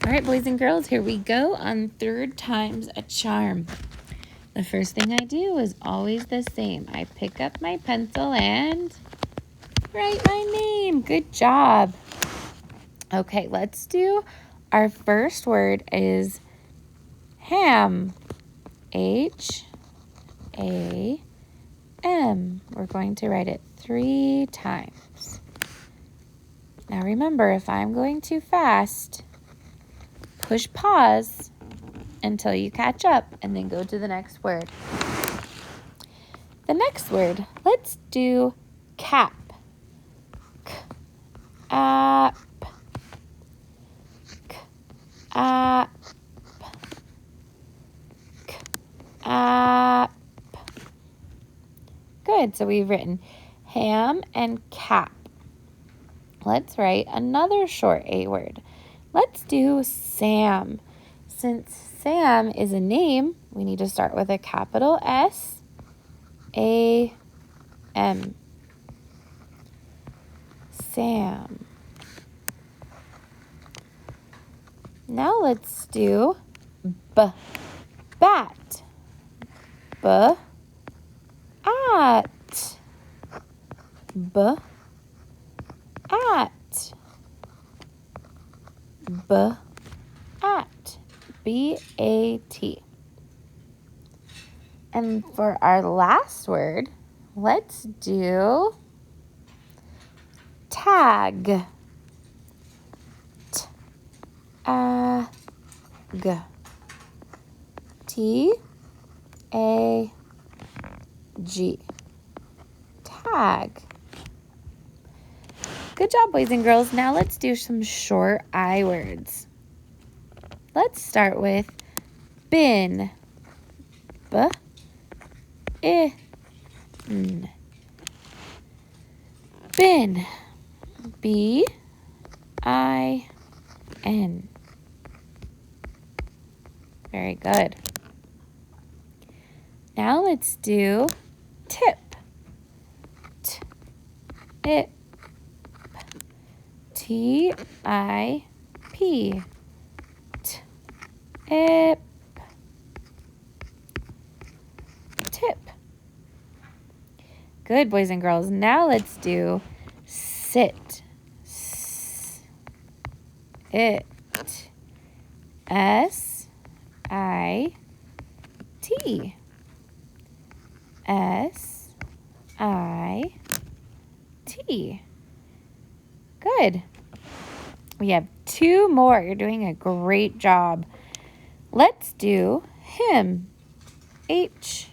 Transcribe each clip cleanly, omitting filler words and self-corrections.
All right, boys and girls, here we go on third time's a charm. The first thing I do is always the same. I pick up my pencil and write my name. Good job. Okay, let's do our first word is ham. H-A-M. We're going to write it 3 times. Now remember, if I'm going too fast, push pause until you catch up and then go to the next word. The next word, let's do cap. K-ap. K-ap. K-ap. Good, so we've written ham and cap. Let's write another short A word. Let's do Sam. Since Sam is a name, we need to start with a capital S-A-M. Sam. Now let's do bat. B-at. B-at. B-at. B-A-T. And for our last word, let's do tag. T-A-G. T-A-G. Tag. Good job, boys and girls. Now let's do some short I words. Let's start with bin. B-I-N. Bin. B-I-N. Very good. Now let's do tip. Tip. T-I-P. Tip. Tip. Good, boys and girls. Now let's do sit. It. S-I-T. S-I-T. Good. We have 2 more. You're doing a great job. Let's do him. H-I-M.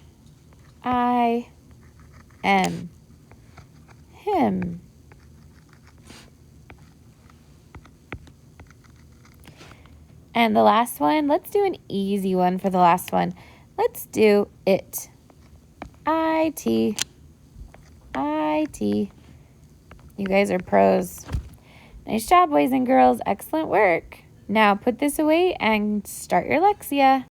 Him. And the last one, let's do an easy one for the last one. Let's do it. I-T. I-T. You guys are pros. Nice job, boys and girls. Excellent work. Now put this away and start your Lexia.